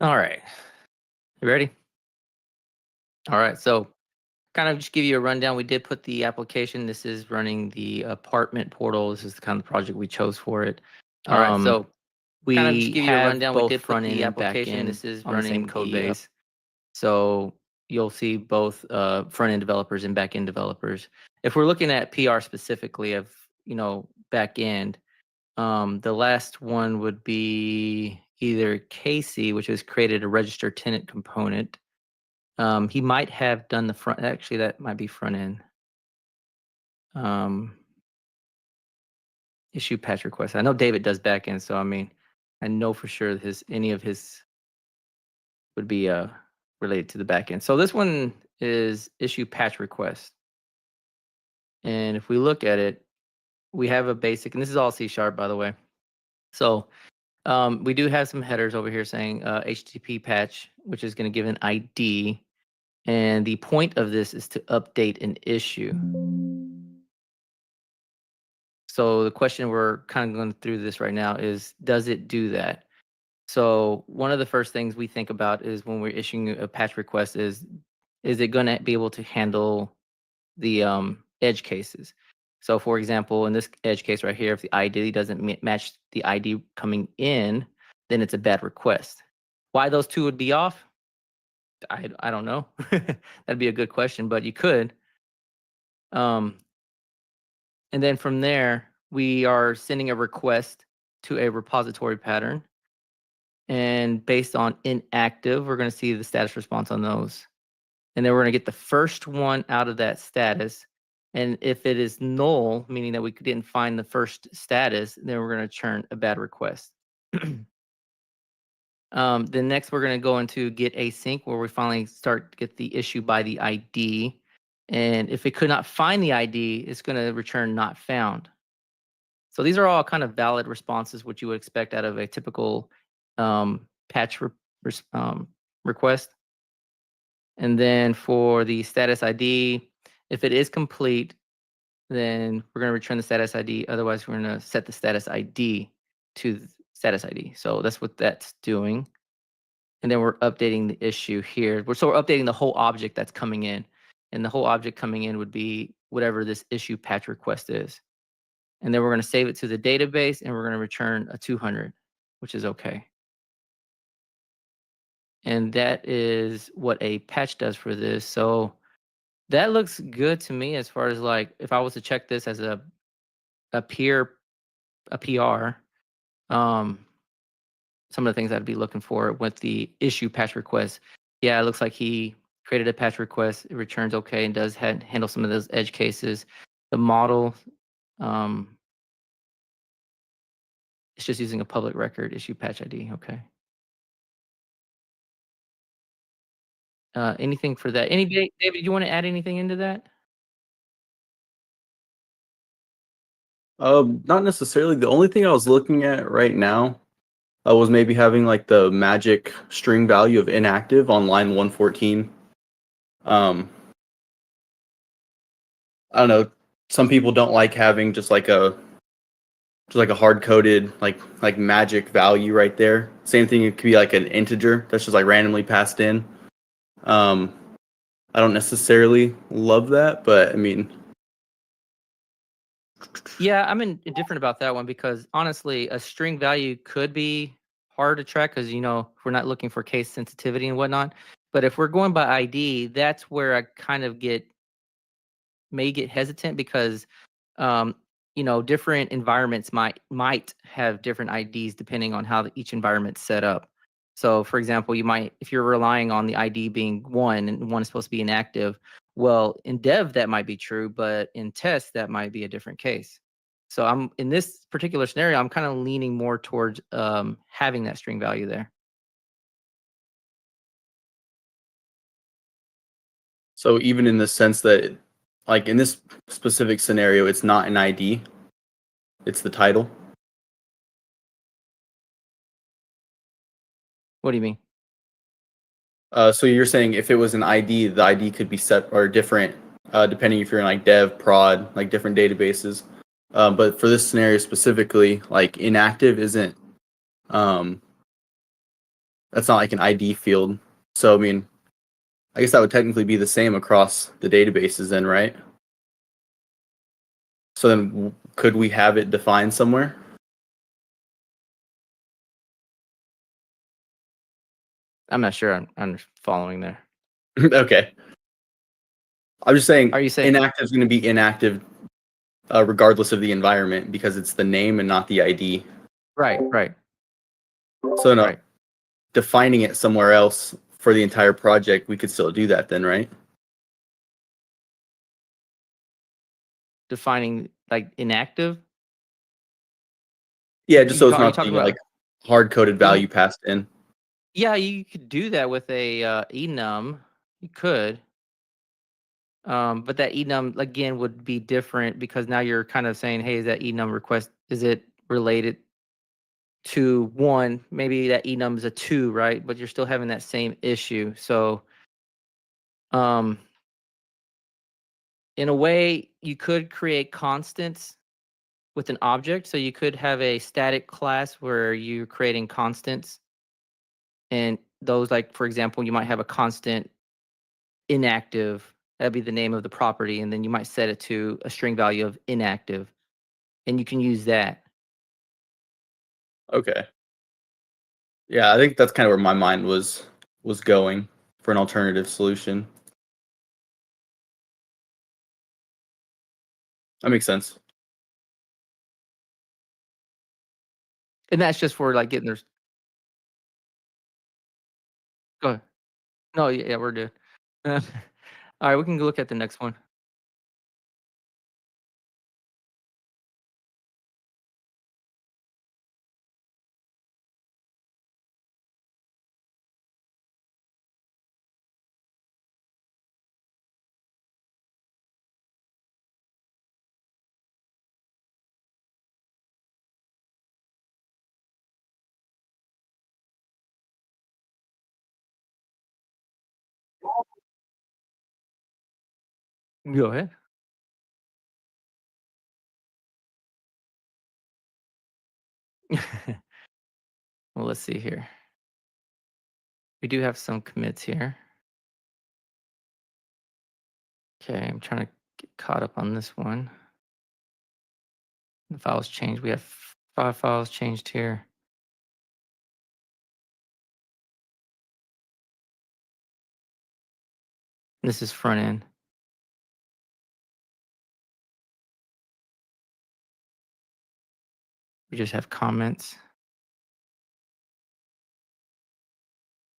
All right. You ready? All right. So, kind of just give you a rundown. We did put the application. This is running the apartment portal. This is the kind of project we chose for it. All right. So, kind of just We give you a have rundown. We both did put front end the and back application. end This is on the same running code the base. so you'll see both front end developers and back end developers. If we're looking at PR specifically of back end, the last one would be either Casey, which has created a register tenant component. He might have done the front. Actually, that might be front end. Issue patch request. I know David does back end, so I mean, I know for sure any of his would be related to the back end. So this one is issue patch request. And if we look at it, we have a basic, and this is all C#, by the way. So we do have some headers over here saying HTTP patch, which is going to give an ID. And the point of this is to update an issue. So the question we're kind of going through this right now is, does it do that? So one of the first things we think about is when we're issuing a patch request is it going to be able to handle the edge cases? So for example, in this edge case right here, if the ID doesn't match the ID coming in, then it's a bad request. Why those two would be off? I don't know. That'd be a good question, but you could. And then from there, we are sending a request to a repository pattern. And based on inactive, we're going to see the status response on those. And then we're going to get the first one out of that status. And if it is null, meaning that we didn't find the first status, then we're going to churn a bad request. Then next, we're going to go into get async, where we finally start to get the issue by the ID. And if it could not find the ID, it's going to return not found. So these are all kind of valid responses, which you would expect out of a typical patch request. And then for the status ID, if it is complete, then we're going to return the status ID. Otherwise, we're going to set the status ID to the status ID. So that's what that's doing. And then we're updating the issue here. We're updating the whole object that's coming in. And the whole object coming in would be whatever this issue patch request is. And then we're going to save it to the database, and we're going to return a 200, which is okay. And that is what a patch does for this. So that looks good to me as far as like if I was to check this as a PR, some of the things I'd be looking for with the issue patch request. Yeah, it looks like he created a patch request. It returns okay and does handle some of those edge cases. The model, it's just using a public record issue patch ID. Okay. Anything for that? David, you want to add anything into that? Not necessarily. The only thing I was looking at right now was maybe having like the magic string value of inactive on line 114. I don't know. Some people don't like having just like a hard coded like magic value right there. Same thing. It could be like an integer that's just like randomly passed in. I don't necessarily love that, but I mean. Yeah, I'm indifferent about that one because honestly, a string value could be hard to track because we're not looking for case sensitivity and whatnot. But if we're going by ID, that's where I kind of may get hesitant because different environments might have different IDs depending on how each environment's set up. So for example, if you're relying on the ID being 1 and 1 is supposed to be inactive, well, in dev that might be true, but in test that might be a different case. So in this particular scenario, I'm kind of leaning more towards having that string value there. So even in the sense that, like in this specific scenario, it's not an ID, it's the title. What do you mean? So you're saying if it was an ID, the ID could be set or different depending if you're in like dev, prod, like different databases. But for this scenario specifically, like inactive isn't That's not like an ID field. So I mean, I guess that would technically be the same across the databases then, right? So then could we have it defined somewhere? I'm not sure I'm following there. Okay. I'm just saying Are you saying inactive is going to be inactive regardless of the environment because it's the name and not the ID. right, right, So no, right. defining it somewhere else for the entire project, we could still do that then, right? Defining like inactive? Yeah, just so it's Are you not talking the like about hard coded in value passed in. yeah, you could do that with a enum. You could. But that enum again would be different because now you're kind of saying, hey, is that enum request is it related to one? Maybe that enum is a two, right? But you're still having that same issue. So um in a way, you could create constants with an object. So you could have a static class where you're creating constants, and those, like for example, you might have a constant inactive. That'd be the name of the property, and then you might set it to a string value of inactive, and you can use that. Okay. Yeah, I think that's kind of where my mind was going for an alternative solution. That makes sense. And that's just for like getting their. Go ahead. No, yeah, we're good. All right, we can go look at the next one. Go ahead. Well, let's see here. We do have some commits here. Okay, I'm trying to get caught up on this one. The files changed. We have 5 files changed here. This is front end. We just have comments.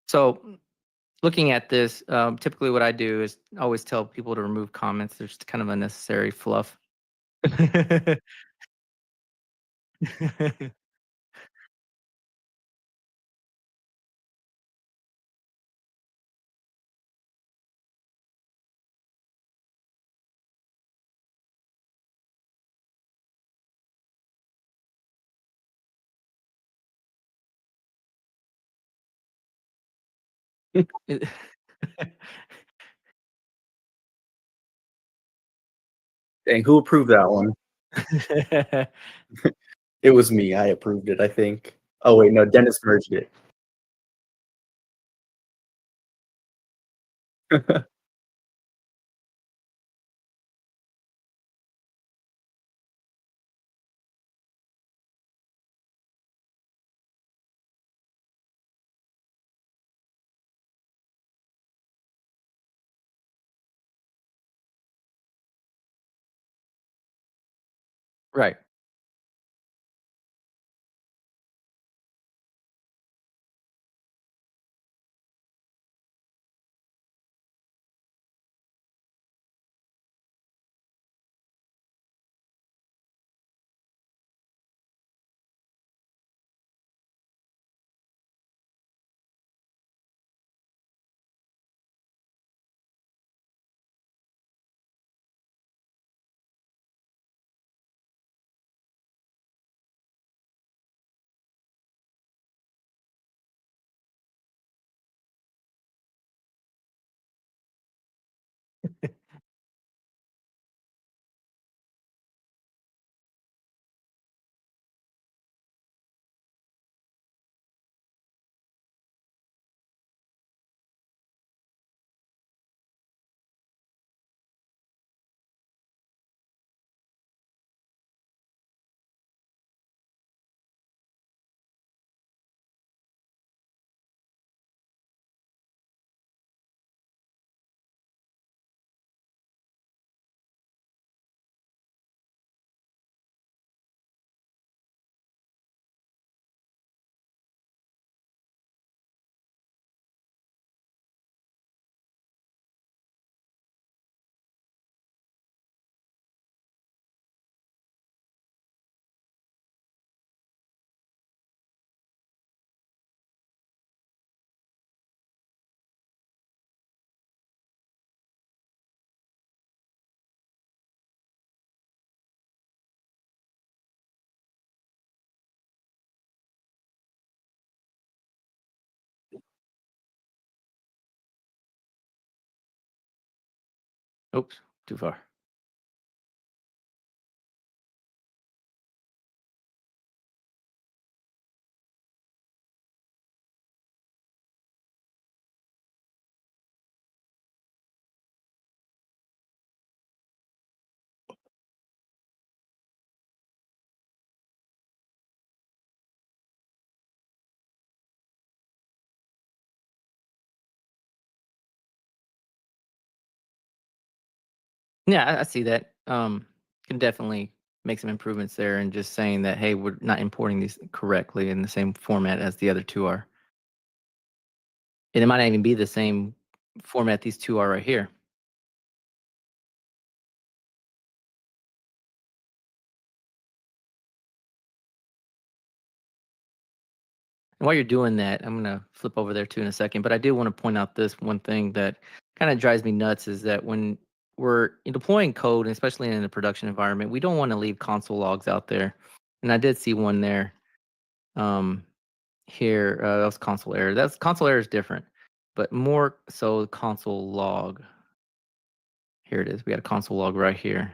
So looking at this, typically what I do is always tell people to remove comments. There's kind of unnecessary fluff. Dang, who approved that one? It was me. I approved it, I think. Oh wait, no, Dennis merged it. Right. Oops, too far. Yeah, I see that. Can definitely make some improvements there, and just saying that, hey, we're not importing these correctly in the same format as the other two are, and it might not even be the same format these two are right here. And while you're doing that, I'm gonna flip over there too in a second. But I do want to point out this one thing that kind of drives me nuts is that when we're deploying code, and especially in a production environment, we don't want to leave console logs out there. And I did see one there. Um, Here, that was console error. That's console error is different, but more so console log. Here it is. We got a console log right here.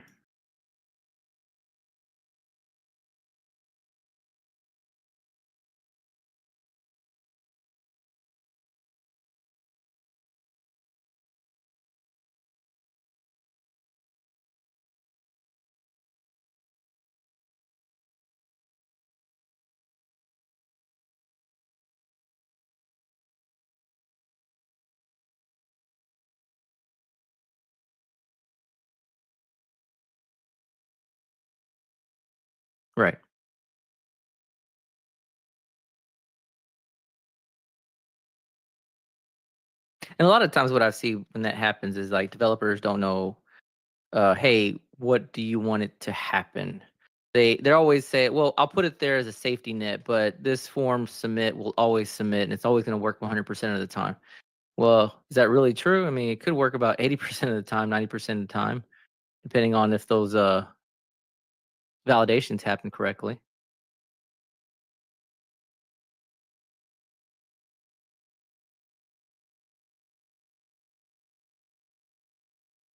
Right. And a lot of times what I see when that happens is like developers don't know, hey, what do you want it to happen? They always say, well, I'll put it there as a safety net, but this form submit will always submit, and it's always going to work 100% of the time. Well, is that really true? I mean, it could work about 80% of the time, 90% of the time, depending on if those validations happen correctly.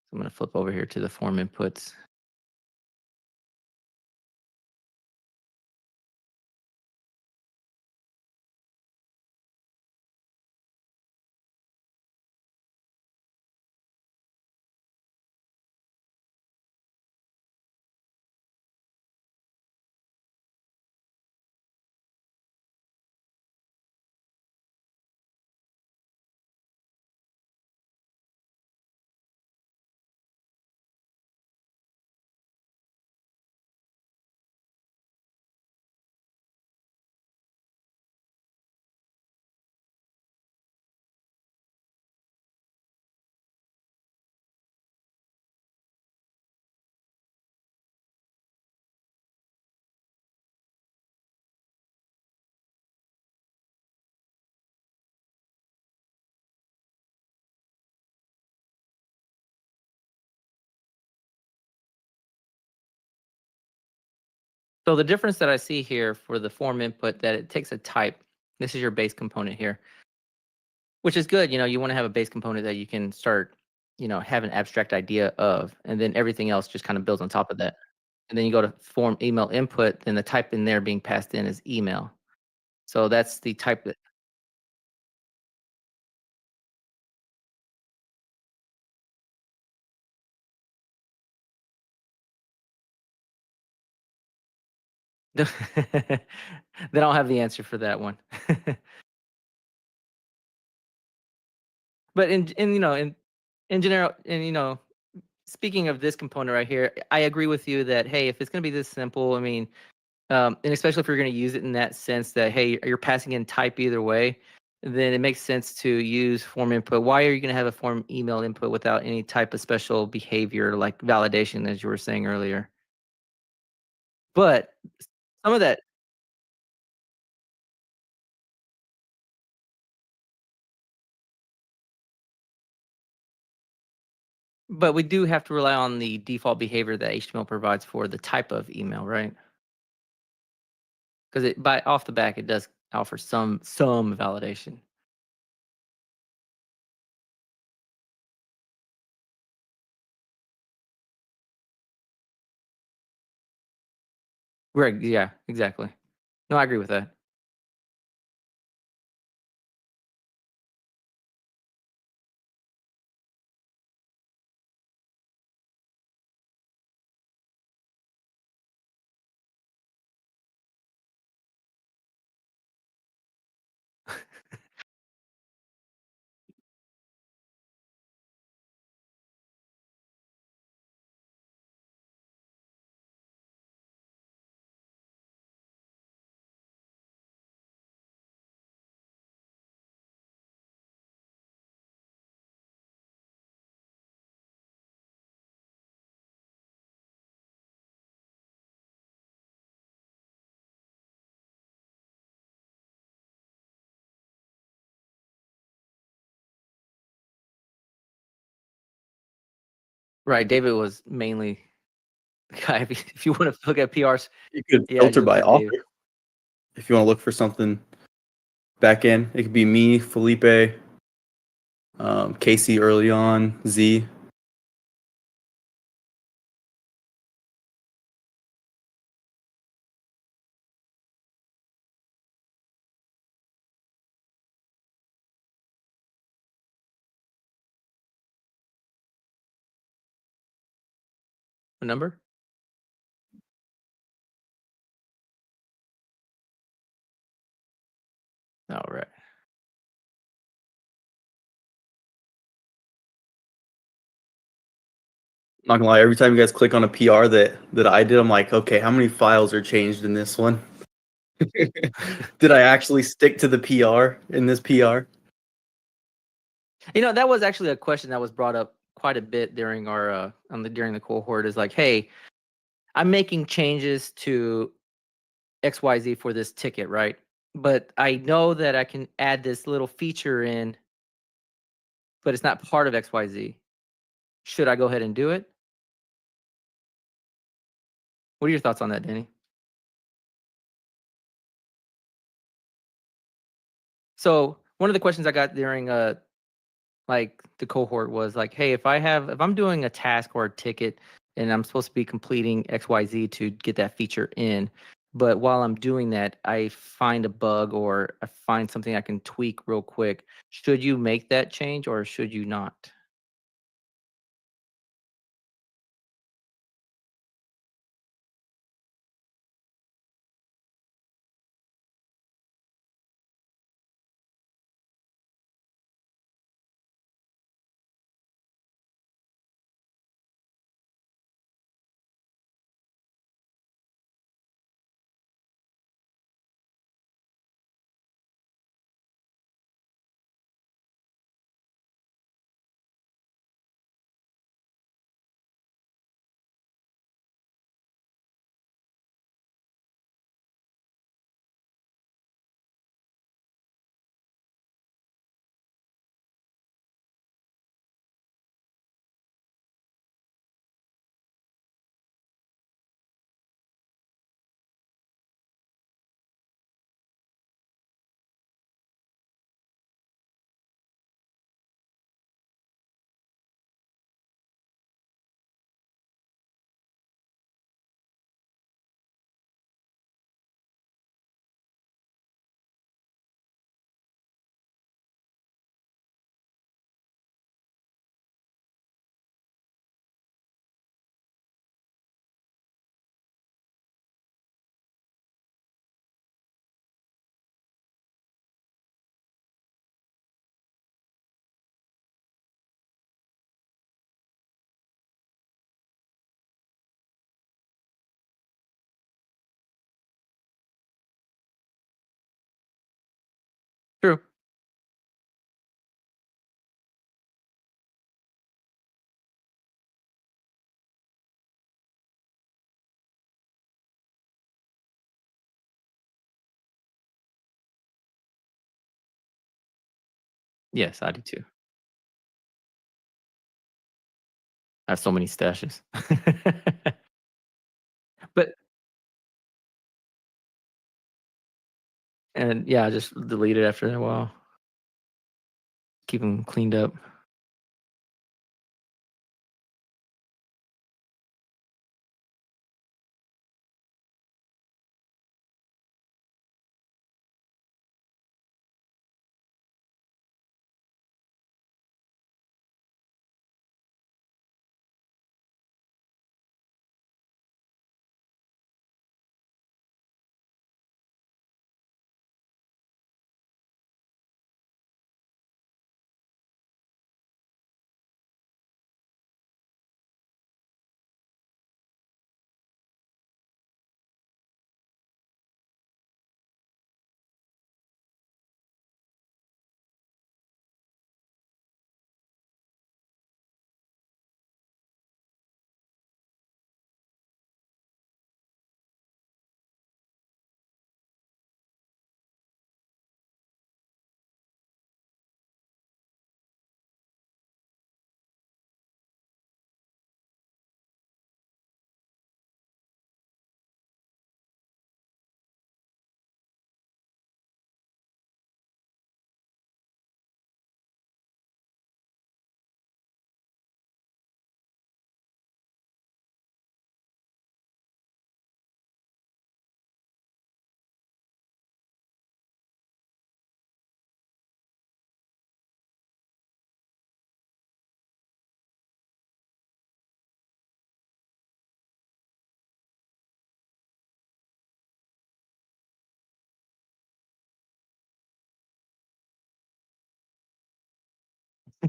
So I'm going to flip over here to the form inputs. So the difference that I see here for the form input that it takes a type. This is your base component here, which is good. You want to have a base component that you can start, have an abstract idea of, and then everything else just kind of builds on top of that. And then you go to form email input, then the type in there being passed in is email. So that's the type that. They don't have the answer for that one. But in general, and speaking of this component right here, I agree with you that, hey, if it's going to be this simple, I mean, and especially if you're going to use it in that sense that, hey, you're passing in type either way, then it makes sense to use form input. Why are you going to have a form email input without any type of special behavior like validation, as you were saying earlier? But some of that, but we do have to rely on the default behavior that HTML provides for the type of email, right? Because it by off the back, it does offer some validation. Right. Yeah, exactly. No, I agree with that. Right. David was mainly the guy. If you want to look at PRs, You could yeah, you filter look by for David. author if you want to look for something back in. It could be me, Felipe, Casey early on, Z. What number? All right. Not gonna lie, every time you guys click on a PR that I did, I'm like, okay, how many files are changed in this one? Did I actually stick to the PR in this PR? That was actually a question that was brought up quite a bit during our during the cohort. Is like, hey, I'm making changes to XYZ for this ticket, right? But I know that I can add this little feature in, but it's not part of XYZ. Should I go ahead and do it? What are your thoughts on that, Danny? So one of the questions I got during like the cohort was like, hey, if I'm doing a task or a ticket and I'm supposed to be completing XYZ to get that feature in, but while I'm doing that, I find a bug or I find something I can tweak real quick. Should you make that change or should you not? True. Yes, I do too. I have so many stashes. But and yeah, I just delete it after a while. Keep them cleaned up.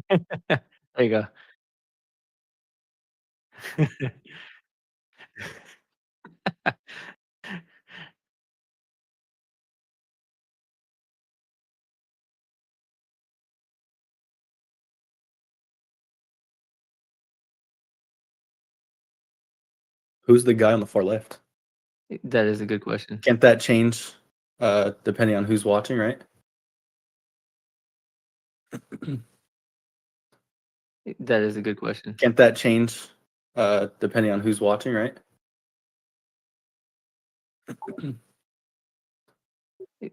There you go. Who's the guy on the far left? That is a good question. Can't that change depending on who's watching, right? That is a good question. Can't that change depending on who's watching, right?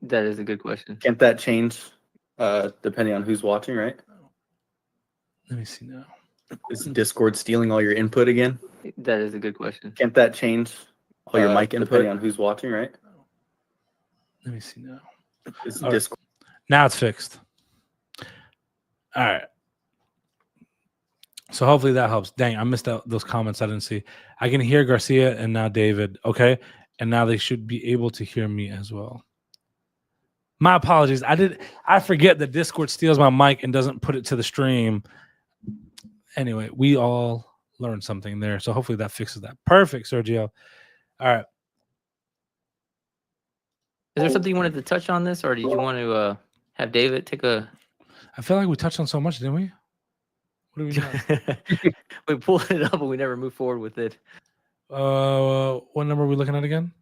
That is a good question. Can't that change depending on who's watching, right? Let me see now. Is Discord stealing all your input again? That is a good question. Can't that change all your mic input depending input? on who's watching, right? Let me see now. Is All right. Discord Now it's fixed. All right. So hopefully that helps. Dang, I missed out those comments I didn't see. I can hear Garcia and now David. Okay. And now they should be able to hear me as well. My apologies. I forget that Discord steals my mic and doesn't put it to the stream. Anyway, we all learned something there. So hopefully that fixes that. Perfect, Sergio. All right. Is there something you wanted to touch on this, or did you want to have David take a? I feel like we touched on so much, didn't we? What do we got? We pulled it up, but we never moved forward with it. What number are we looking at again?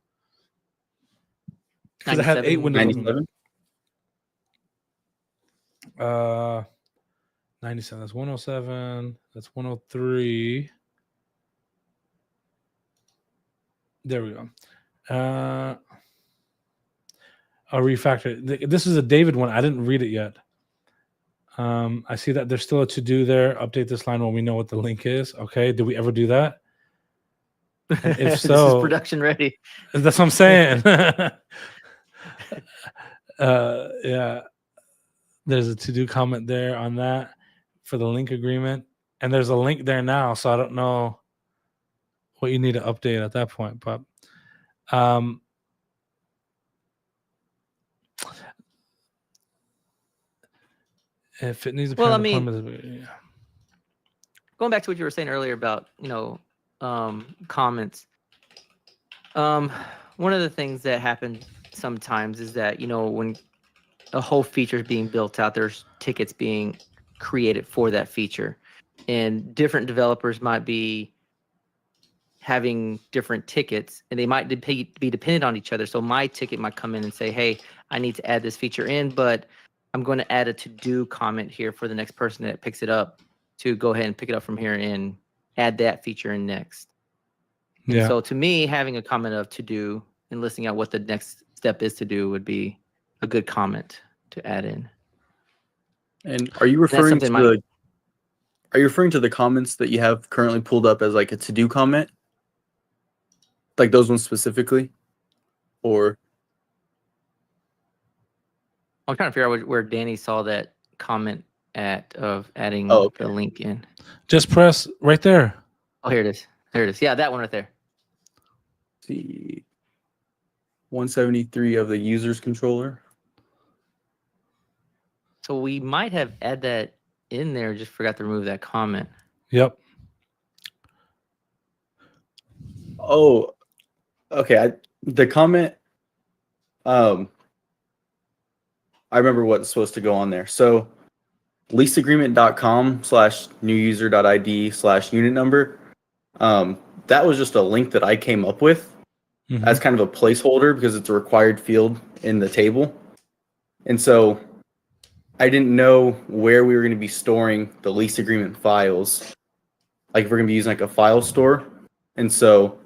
Because I had 8 windows. 97? 97. That's 107. That's 103. There we go. A refactor. This is a David one. I didn't read it yet. I see that there's still a to-do there. Update this line when we know what the link is. Okay. Did we ever do that? And if so, this is production ready. That's what I'm saying. Yeah. There's a to-do comment there on that for the link agreement. And there's a link there now. So I don't know what you need to update at that point. But if it needs a Well, I parent mean, appointment, yeah. Going back to what you were saying earlier about, comments. One of the things that happen sometimes is that, when a whole feature is being built out, there's tickets being created for that feature. And different developers might be having different tickets, and they might be dependent on each other. So my ticket might come in and say, hey, I need to add this feature in, but I'm going to add a to-do comment here for the next person that picks it up to go ahead and pick it up from here and add that feature in next. Yeah. So to me, having a comment of to-do and listing out what the next step is to do would be a good comment to add in. And are you referring to something are you referring to the comments that you have currently pulled up as like a to-do comment? Like those ones specifically? Or I'm trying to figure out where Danny saw that comment of adding the link in. Just press right there. Oh, here it is. There it is. Yeah, that one right there. see 173 of the user's controller. So we might have add that in there, just forgot to remove that comment. Yep. Oh, okay. The comment, I remember what's supposed to go on there. So leaseagreement.com/newuser.id/unit number. That was just a link that I came up with as kind of a placeholder because it's a required field in the table. And so I didn't know where we were going to be storing the lease agreement files. Like if we're going to be using like a file store. And so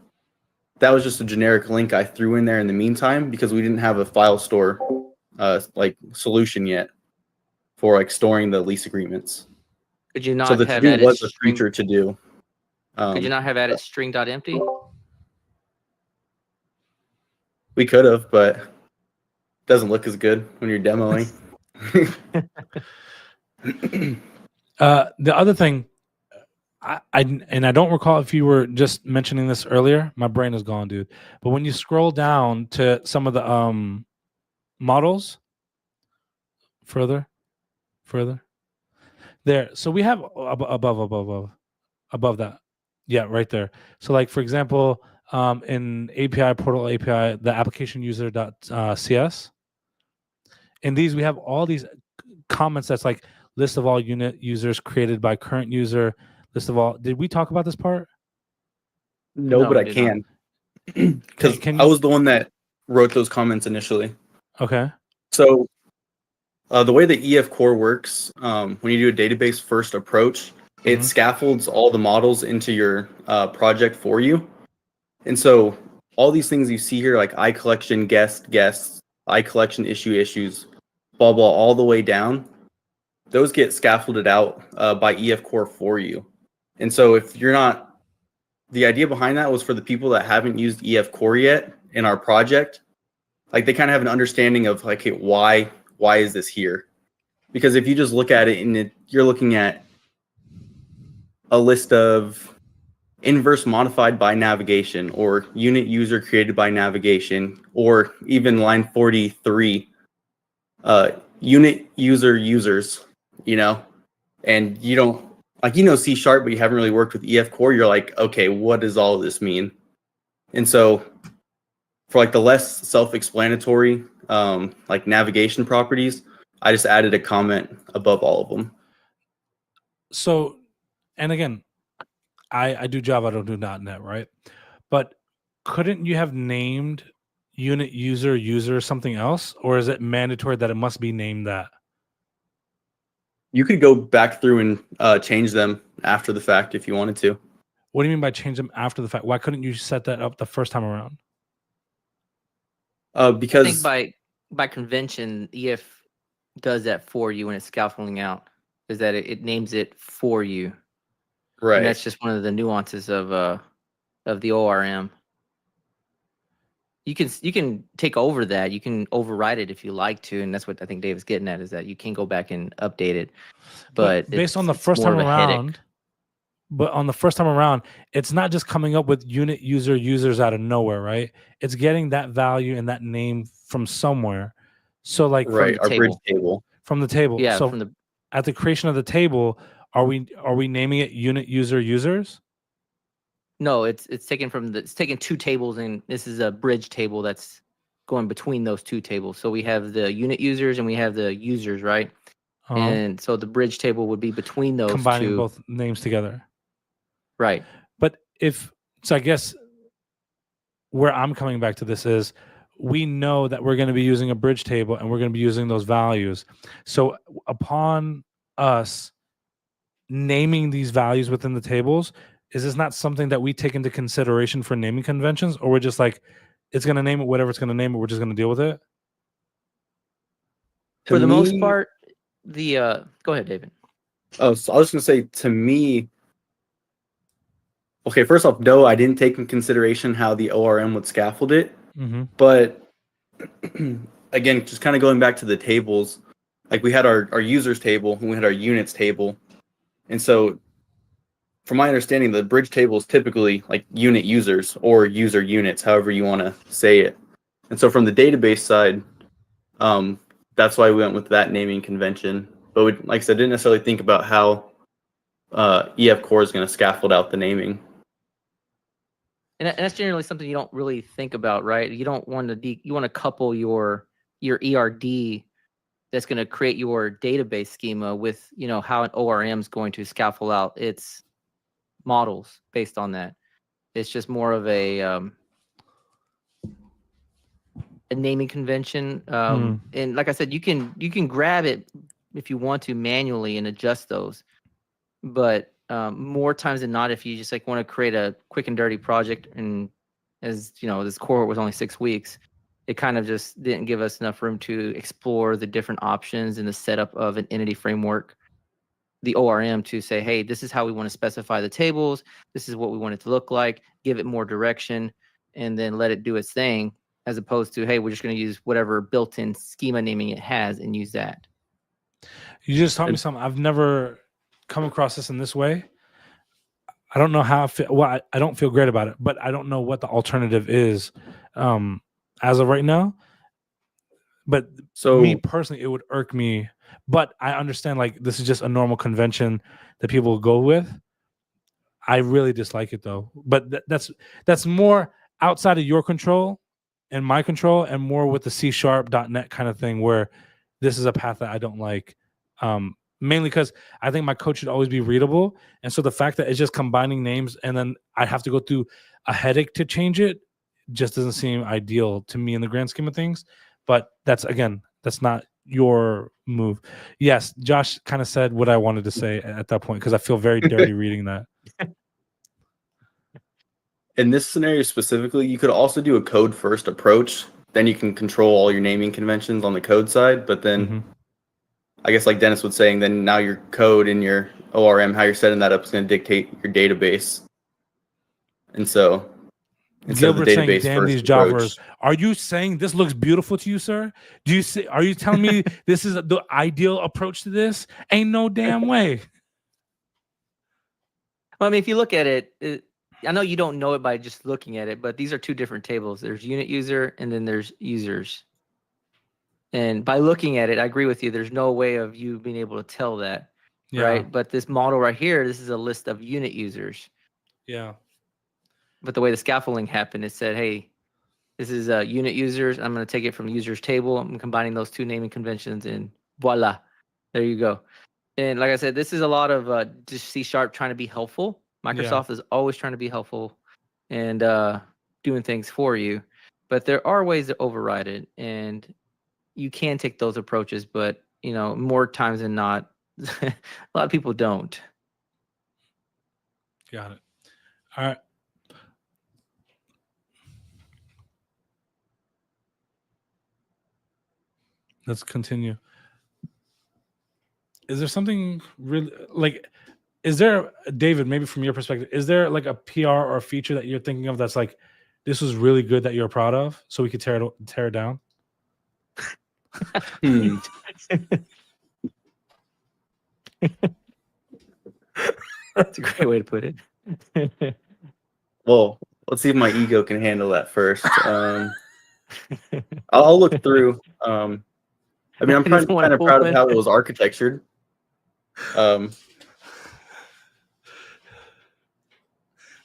that was just a generic link I threw in there in the meantime because we didn't have a file store like solution yet for like storing the lease agreements. Could you not So the have to-do added was a feature to do. Could you not have added string.empty? We could have, but it doesn't look as good when you're demoing. The other thing, I don't recall if you were just mentioning this earlier. My brain is gone, dude. But when you scroll down to some of the models, further, there. So we have above that. Yeah, right there. So like for example, in API portal API, the application user .cs. In these, we have all these comments that's like list of all unit users created by current user, list of all. Did we talk about this part? No, No, but we I did not. can because Can I you- was the one that wrote those comments initially. Okay. So the way that EF Core works, when you do a database first approach, it Mhm. scaffolds all the models into your project for you. And so all these things you see here, like iCollection, guests, iCollection, issues, blah, blah, all the way down, those get scaffolded out by EF Core for you. And so if you're not, the idea behind that was for the people that haven't used EF Core yet in our project, like they kind of have an understanding of like, hey, why is this here? Because if you just look at it and you're looking at a list of inverse modified by navigation or unit user created by navigation, or even line 43, unit user users, and you don't like, C#, but you haven't really worked with EF Core, you're like, okay, what does all of this mean? And so for like the less self-explanatory, like navigation properties, I just added a comment above all of them. So, and again, I do Java, I don't do .NET, right? But couldn't you have named unit user something else, or is it mandatory that it must be named that? You could go back through and change them after the fact if you wanted to. What do you mean by change them after the fact? Why couldn't you set that up the first time around? I think Because by convention, EF does that for you when it's scaffolding out. Is that it names it for you. And right, that's just one of the nuances of the ORM. You can take over that. You can override it if you like to, and that's what I think Dave is getting at, is that you can go back and update it. But based on the it's first more time of a headache. around, but on the first time around, it's not just coming up with unit users out of nowhere, right? It's getting that value and that name from somewhere. So like right, our bridge table. table. from the table. Yeah, So from the at the creation of the table, are we naming it unit users? no, it's taken it's taken two tables, and this is a bridge table that's going between those two tables. So we have the unit users and we have the users, right? And so the bridge table would be between those combining two. both names together. Right. But I guess where I'm coming back to this is we know that we're going to be using a bridge table and we're going to be using those values. So upon us naming these values within the tables, is this not something that we take into consideration for naming conventions, or we're just like, it's going to name it whatever it's going to name it, we're just going to deal with it? For the most me- part, the go ahead, David. Oh, so I was going to say, to me, okay, first off, no, I didn't take in consideration how the ORM would scaffold it. Mm-hmm. But again, just kind of going back to the tables, like we had our users table and we had our units table. And so from my understanding, the bridge table is typically like unit users or user units, however you want to say it. And so from the database side, that's why we went with that naming convention. But like I said, didn't necessarily think about how EF Core is going to scaffold out the naming. And that's generally something you don't really think about, right? You don't want to you want to couple your ERD that's going to create your database schema with, how an ORM is going to scaffold out its models based on that. It's just more of a naming convention. And like I said, you can grab it if you want to manually and adjust those. But more times than not, if you just want to create a quick and dirty project, and as you know, this cohort was only 6 weeks, it kind of just didn't give us enough room to explore the different options in the setup of an entity framework, the ORM, to say, hey, this is how we want to specify the tables. This is what we want it to look like. Give it more direction, and then let it do its thing, as opposed to, hey, we're just going to use whatever built-in schema naming it has and use that. You just taught me something. I've never come across this in this way. I don't know how I feel. Well, I don't feel great about it, but I don't know what the alternative is as of right now. But So me personally, it would irk me. But I understand like this is just a normal convention that people go with. I really dislike it though, but that's more outside of your control and my control, and more with the C#.net kind of thing, where this is a path that I don't like. Mainly because I think my code should always be readable, and so the fact that it's just combining names and then I have to go through a headache to change it just doesn't seem ideal to me in the grand scheme of things. But that's not your move. Yes, Josh kind of said what I wanted to say at that point because I feel very dirty reading that. In this scenario specifically, you could also do a code first approach. Then you can control all your naming conventions on the code side. But then I guess like Dennis was saying, then now your code and your ORM, how you're setting that up is going to dictate your database. And so instead of the Gilbert saying, database "Damn first these approach, Javas." Are you saying this looks beautiful to you, sir? Are you telling me this is the ideal approach to this? Ain't no damn way. Well, I mean, if you look at it, I know you don't know it by just looking at it, but these are two different tables. There's unit user and then there's users. And by looking at it, I agree with you. There's no way of you being able to tell that, right? But this model right here, this is a list of unit users. Yeah. But the way the scaffolding happened, it said, hey, this is unit users. I'm going to take it from users table. I'm combining those two naming conventions and voila, there you go. And like I said, this is a lot of just C# trying to be helpful. Microsoft is always trying to be helpful and doing things for you. But there are ways to override it. And you can take those approaches, but more times than not, a lot of people don't. Got it. All right. Let's continue. Is there something really like, is there, David, maybe from your perspective, is there like a PR or a feature that you're thinking of that's like, this was really good that you're proud of, so we could tear it down? That's a great way to put it. Well, let's see if my ego can handle that first. I'll look through. I mean, I'm kind of proud of how it was architectured.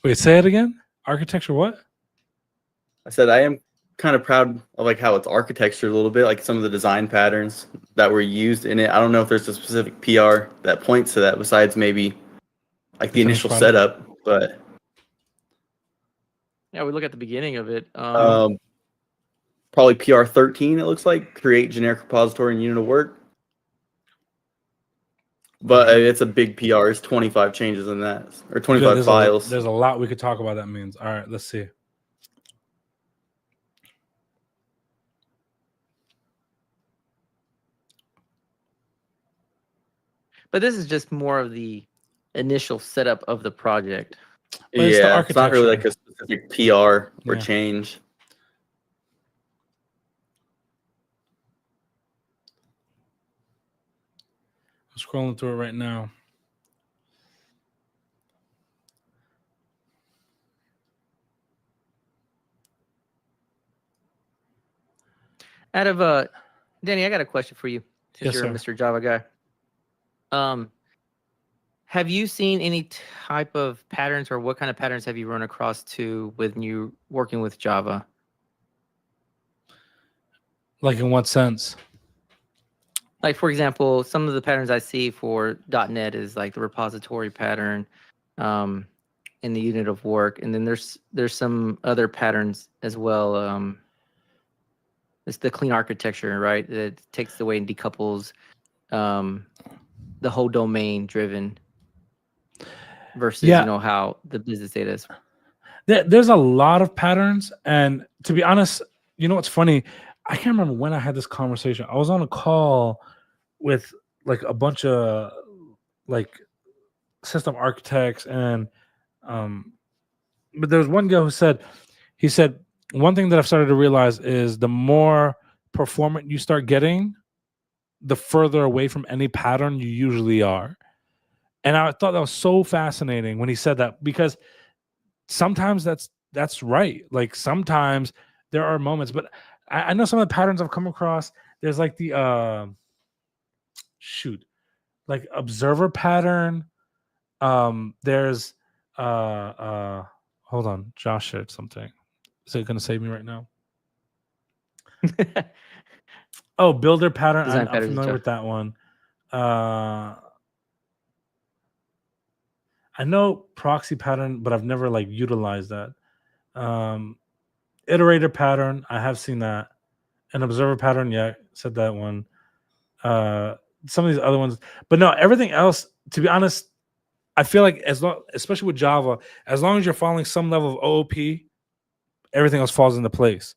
Wait, say it again. Architecture what? I said I am kind of proud of like how it's architectured a little bit, like some of the design patterns that were used in it. I don't know if there's a specific PR that points to that besides maybe like the initial setup, but yeah, we look at the beginning of it. Probably PR 13. It looks like create generic repository and unit of work. But it's a big PR. It's 25 changes in that, or 25 files. There's a lot we could talk about. That means. All right, let's see. But this is just more of the initial setup of the project. Yeah, it's not really like a specific PR or change. I'm scrolling through it right now. Out of Danny, I got a question for you. Since you're Mr. Java guy. Have you seen any type of patterns, or what kind of patterns have you run across when you working with Java? Like in what sense? Like, for example, some of the patterns I see for .NET is like the repository pattern in the unit of work. And then there's some other patterns as well. It's the clean architecture, right? That takes away and decouples the whole domain driven versus, how the business data is. There's a lot of patterns. And to be honest, what's funny? I can't remember when I had this conversation. I was on a call with like a bunch of like system architects, and but there was one guy who said, one thing that I've started to realize is the more performant you start getting, the further away from any pattern you usually are. And I thought that was so fascinating when he said that, because sometimes that's right. Like sometimes there are moments, but I know some of the patterns I've come across. There's like the shoot, like observer pattern. There's hold on, Josh shared something. Is it going to save me right now? Oh, builder pattern. Design I'm patterns, familiar Josh. with that one. I know proxy pattern, but I've never like utilized that. Iterator pattern, I have seen that. An observer pattern, yeah, said that one. Some of these other ones, but no, everything else. To be honest, I feel like as long, especially with Java, as long as you're following some level of OOP, everything else falls into place.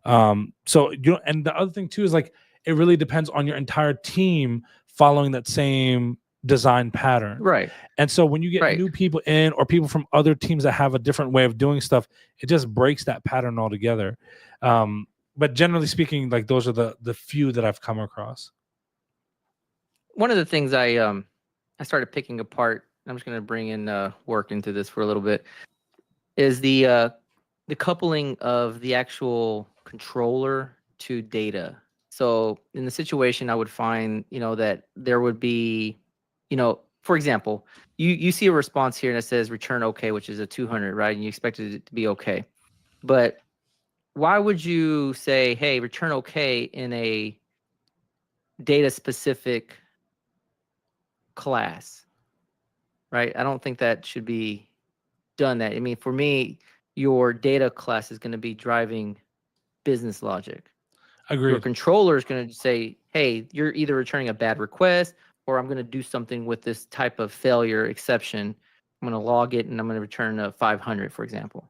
So you know, and the other thing too is like it really depends on your entire team following that same design pattern. Right. And so when you get Right. new people in or people from other teams that have a different way of doing stuff, it just breaks that pattern altogether. But generally speaking, like those are the few that I've come across. One of the things I started picking apart, I'm just going to bring in work into this for a little bit, is the coupling of the actual controller to data. So in the situation, I would find, that there would be, for example, you see a response here and it says return okay, which is a 200, right? And you expected it to be okay. But why would you say, hey, return okay in a data specific class, right? I don't think that should be done that. I mean, for me, your data class is going to be driving business logic. Your Agreed. controller is going to say, hey, you're either returning a bad request or I'm going to do something with this type of failure exception. I'm going to log it and I'm going to return a 500, for example.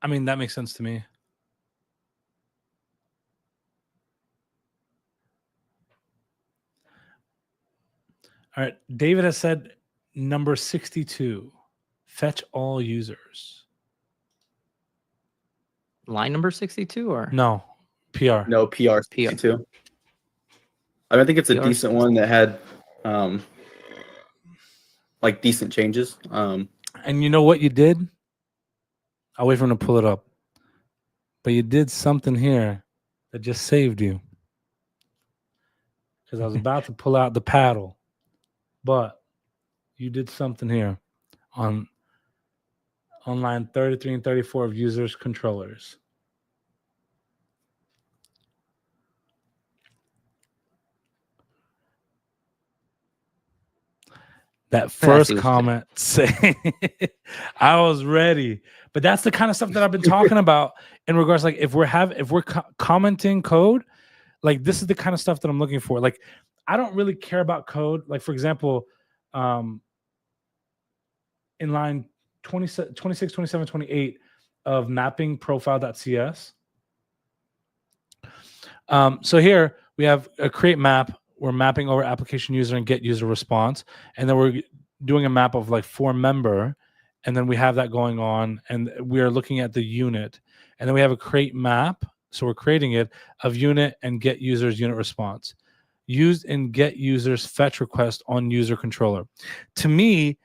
I mean, that makes sense to me. All right. David has said number 62, fetch all users. Line number 62 or? No, PR. No, PR62. I think it's a PR. decent one that had like decent changes. And you know what you did? I'll wait for him to pull it up. But you did something here that just saved you. Because I was about to pull out the paddle. But you did something here on line 33 and 34 of users controllers. That first comment saying I was ready. But that's the kind of stuff that I've been talking about in regards, like if we're commenting code, like this is the kind of stuff that I'm looking for. Like I don't really care about code. Like for example, in line 26, 27, 28 of mapping profile.cs. So here we have a create map. We're mapping over application user and get user response. And then we're doing a map of like for member. And then we have that going on. And we are looking at the unit. And then we have a create map. So we're creating it of unit and get users unit response. Used in get users fetch request on user controller. To me,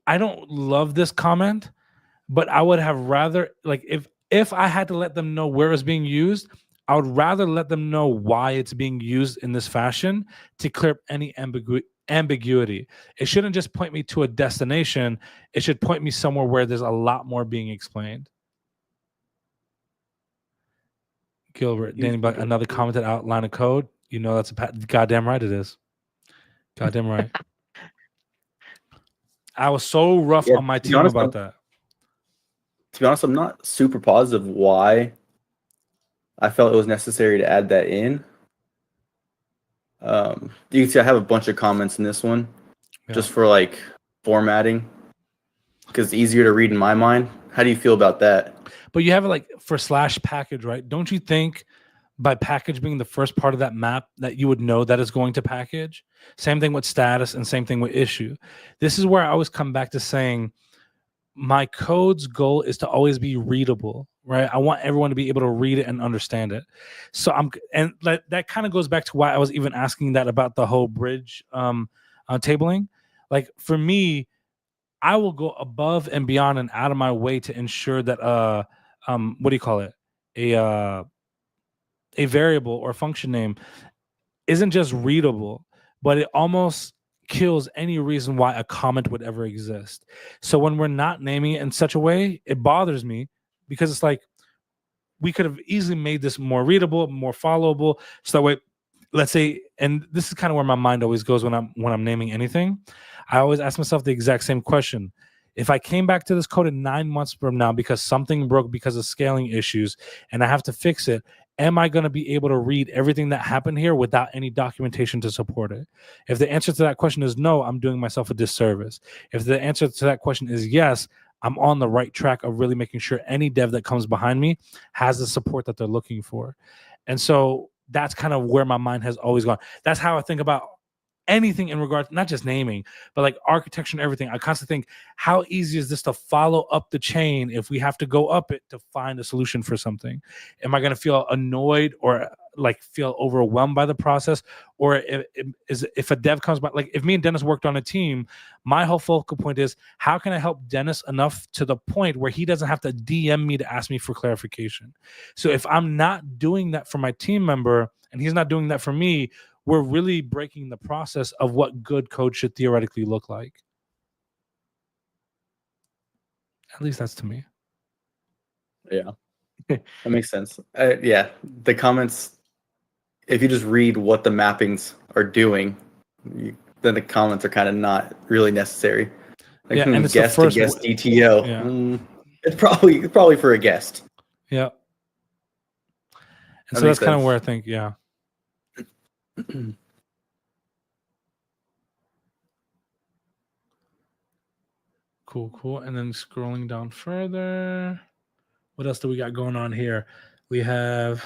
I don't love this comment, but I would have rather, like if I had to let them know where it's being used, I would rather let them know why it's being used in this fashion to clear up any ambiguity. It shouldn't just point me to a destination. It should point me somewhere where there's a lot more being explained. Gilbert, Danny Buck, another commented out line of code. You know that's goddamn right it is. Goddamn right. I was so rough on my team about that. To be honest, I'm not super positive why I felt it was necessary to add that in. You can see I have a bunch of comments in this one, just for like formatting, because it's easier to read in my mind. How do you feel about that? But you have it like for /package, right? Don't you think by package being the first part of that map that you would know that is going to package? Same thing with status and same thing with issue. This is where I always come back to saying my code's goal is to always be readable, right? I want everyone to be able to read it and understand it. So that kind of goes back to why I was even asking that about the whole bridge tabling. Like for me, I will go above and beyond and out of my way to ensure that what do you call it? A variable or function name isn't just readable, but it almost kills any reason why a comment would ever exist. So when we're not naming it in such a way, it bothers me because it's like we could have easily made this more readable, more followable. So that way, let's say, and this is kind of where my mind always goes when I'm naming anything. I always ask myself the exact same question. If I came back to this code in 9 months from now because something broke because of scaling issues and I have to fix it, am I going to be able to read everything that happened here without any documentation to support it? If the answer to that question is no, I'm doing myself a disservice. If the answer to that question is yes, I'm on the right track of really making sure any dev that comes behind me has the support that they're looking for. And so that's kind of where my mind has always gone. That's how I think about anything in regards, not just naming, but like architecture and everything. I constantly think, how easy is this to follow up the chain if we have to go up it to find a solution for something? Am I going to feel annoyed or like feel overwhelmed by the process? Or if a dev comes by, like if me and Dennis worked on a team, my whole focal point is how can I help Dennis enough to the point where he doesn't have to DM me to ask me for clarification? So if I'm not doing that for my team member and he's not doing that for me, we're really breaking the process of what good code should theoretically look like. At least that's to me. Yeah, that makes sense. Yeah, the comments, if you just read what the mappings are doing, then the comments are kind of not really necessary. Like, Yeah, and it's guest the first to guest DTO. Yeah. It's probably for a guest. Yeah. And That so makes that's kind of sense. where I think, yeah. Cool. And then scrolling down further, what else do we got going on here? We have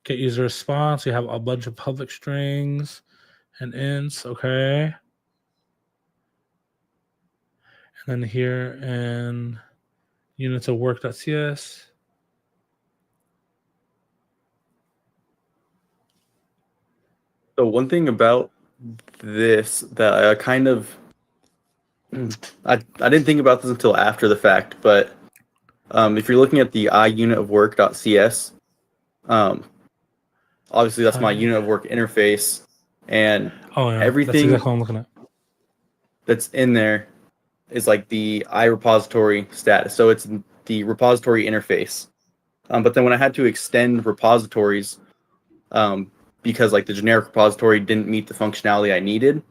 get user response. We have a bunch of public strings and ints. Okay. And then here in units of work.cs. So one thing about this that I kind of I didn't think about this until after the fact, but if you're looking at the iUnit of work.cs, obviously that's my unit of work interface, and Oh yeah, everything that's exactly what I'm looking at. that's in there is like the iRepository status. So it's the repository interface. But then when I had to extend repositories, because like the generic repository didn't meet the functionality I needed,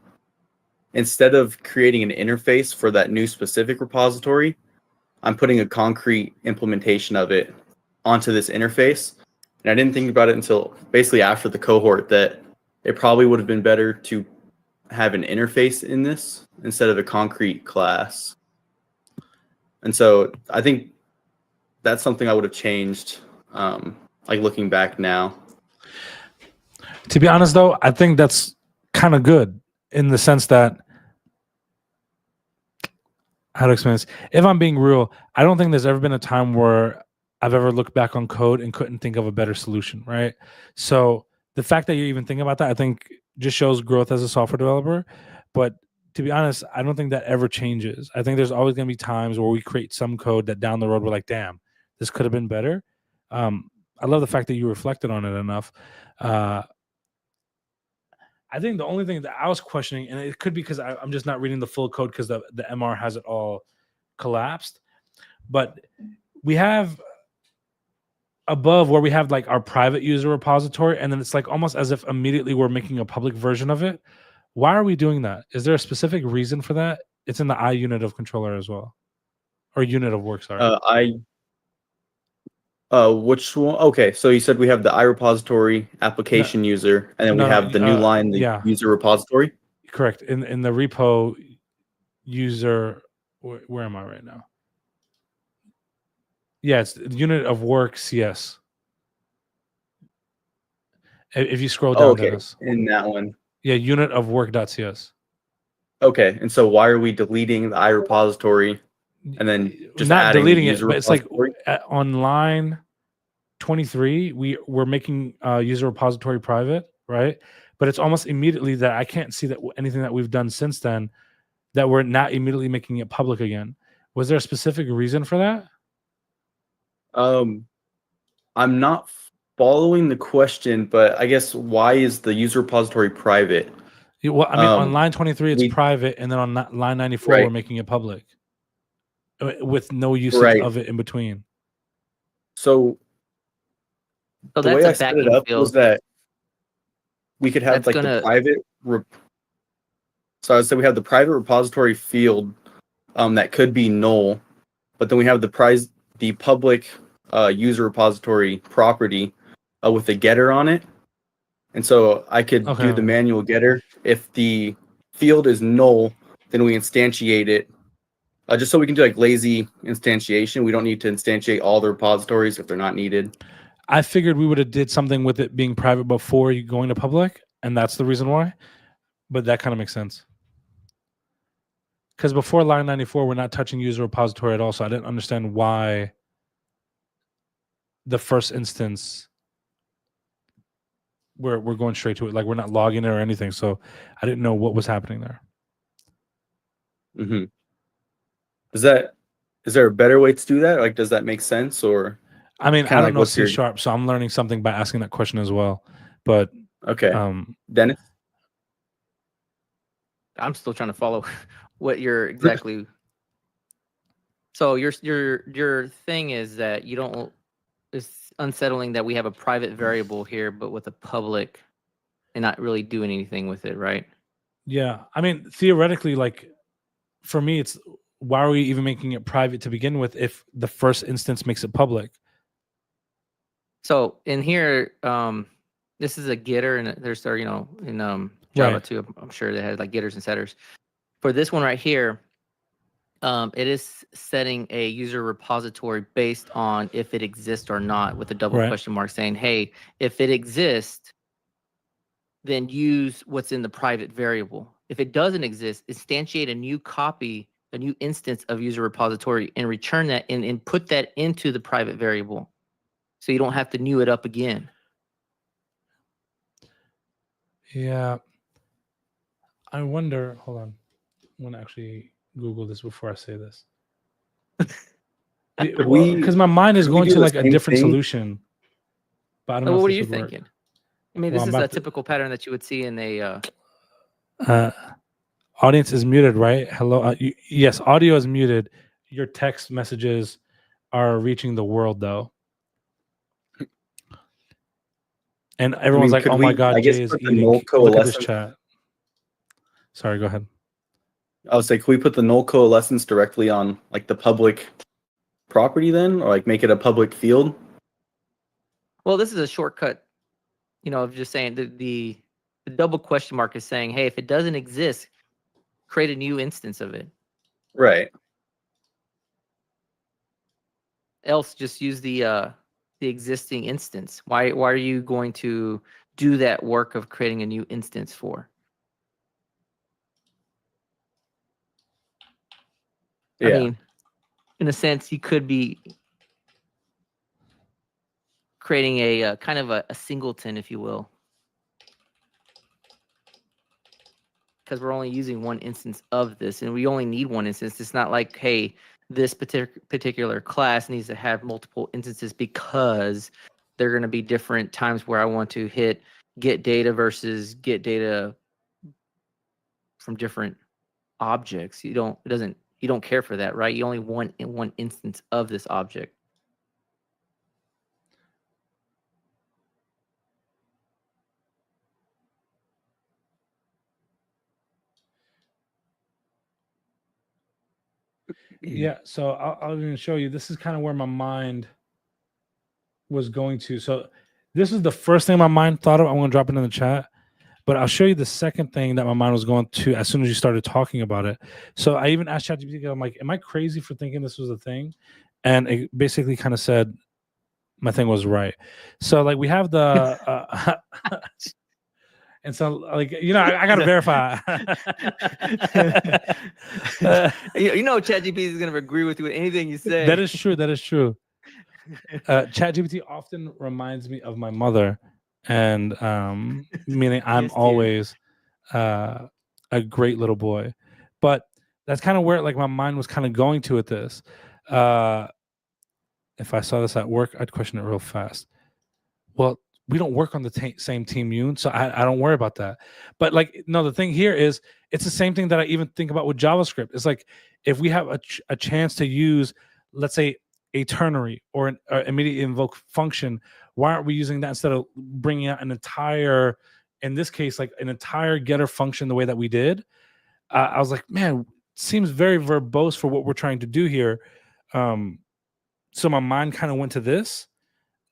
instead of creating an interface for that new specific repository, I'm putting a concrete implementation of it onto this interface. And I didn't think about it until basically after the cohort that it probably would have been better to have an interface in this instead of a concrete class. And so I think that's something I would have changed, like looking back now. To be honest, though, I think that's kind of good in the sense that, how to explain this? If I'm being real, I don't think there's ever been a time where I've ever looked back on code and couldn't think of a better solution, right? So the fact that you're even thinking about that, I think just shows growth as a software developer. But to be honest, I don't think that ever changes. I think there's always going to be times where we create some code that down the road we're like, damn, this could have been better. I love the fact that you reflected on it enough. I think the only thing that I was questioning, and it could be because I'm just not reading the full code because the MR has it all collapsed, but we have above where we have like our private user repository, and then it's like almost as if immediately we're making a public version of it. Why are we doing that? Is there a specific reason for that? It's in the iUnit of controller as well, or unit of work, sorry. Which one? Okay, so you said we have the iRepository application user, and then we have the new line, the user repository. Correct. In the repo user, where am I right now? Yeah, it's the unit of work CS. If you scroll down to this. In that one. Yeah, unit of work.cs. Okay, and so why are we deleting the iRepository and then just not adding deleting the it, user but it's like repository? on line 23, we're making user repository private, right? But it's almost immediately that I can't see that anything that we've done since then that we're not immediately making it public again. Was there a specific reason for that? I'm not following the question, but I guess why is the user repository private? Well, I mean, on Um, line 23, it's we- private, and then on line 94, Right. we're making it public with no usage Right. of it in between. So So the that's way a I set it backing up was field. that we could have That's like gonna- the private. So I would say we have the private repository field that could be null, but then we have the public user repository property with a getter on it. And so I could do Okay. the manual getter. If the field is null, then we instantiate it. Just so we can do like lazy instantiation. We don't need to instantiate all the repositories if they're not needed. I figured we would have did something with it being private before you going to public, and that's the reason why. But that kind of makes sense. Because before line 94, we're not touching user repository at all, so I didn't understand why the first instance we're going straight to it. Like we're not logging it or anything, so I didn't know what was happening there. Mm-hmm. Is there a better way to do that? Like, does that make sense? Or I mean, Kinda I don't like know what's C your- sharp, so I'm learning something by asking that question as well. But okay, Dennis? I'm still trying to follow what you're exactly. So your thing is that you don't. It's unsettling that we have a private variable here, but with a public, and not really doing anything with it, right? yeah, I mean, theoretically, like for me, it's why are we even making it private to begin with if the first instance makes it public? So in here, this is a getter, and there's in Java Right. too. I'm sure they had like getters and setters. For this one right here, it is setting a user repository based on if it exists or not, with a double Right. question mark, saying, "Hey, if it exists, then use what's in the private variable. If it doesn't exist, instantiate a new copy, a new instance of user repository, and return that and put that into the private variable, so you don't have to new it up again." Yeah. I wonder, hold on. I'm going to actually Google this before I say this. Because my mind is could we going do to the like a same different thing? solution. But I don't Well, know what are if you this would work. thinking? I mean, Well, this I'm is a about to- typical pattern that you would see in a. Audience is muted, right? Hello. Yes, audio is muted. Your text messages are reaching the world, though. And everyone's like, could "Oh my we, God, I guess, Jay is put the eating." null Look at this coalescence- chat. Sorry, go ahead. I would say, can we put the null coalescence directly on like the public property then, or like make it a public field? Well, this is a shortcut, of just saying the double question mark is saying, "Hey, if it doesn't exist, create a new instance of it. Right. Else, just use the existing instance." Why are you going to do that work of creating a new instance for? Yeah. I mean, in a sense, you could be creating a kind of a singleton, if you will, because we're only using one instance of this, and we only need one instance. It's not like, hey, this particular class needs to have multiple instances because there are going to be different times where I want to hit get data versus get data from different objects. You don't care for that, right? You only want one instance of this object. Yeah, so I'll even show you. This is kind of where my mind was going to. So this is the first thing my mind thought of. I'm going to drop it in the chat. But I'll show you the second thing that my mind was going to as soon as you started talking about it. So I even asked ChatGPT, I'm like, am I crazy for thinking this was a thing? And it basically kind of said my thing was right. So like we have the and so like I gotta verify. ChatGPT is going to agree with you with anything you say. That is true. That is true. ChatGPT often reminds me of my mother, and meaning I'm Yes, dear. always a great little boy. But that's kind of where like my mind was kind of going to with this. If I saw this at work, I'd question it real fast. well, we don't work on the same team, Yoon, so I don't worry about that. But like, no, the thing here is it's the same thing that I even think about with JavaScript. It's like if we have a chance to use, let's say, a ternary or an immediate invoke function, why aren't we using that instead of bringing out an entire, in this case, like an entire getter function the way that we did? I was like, man, seems very verbose for what we're trying to do here. So my mind kind of went to this.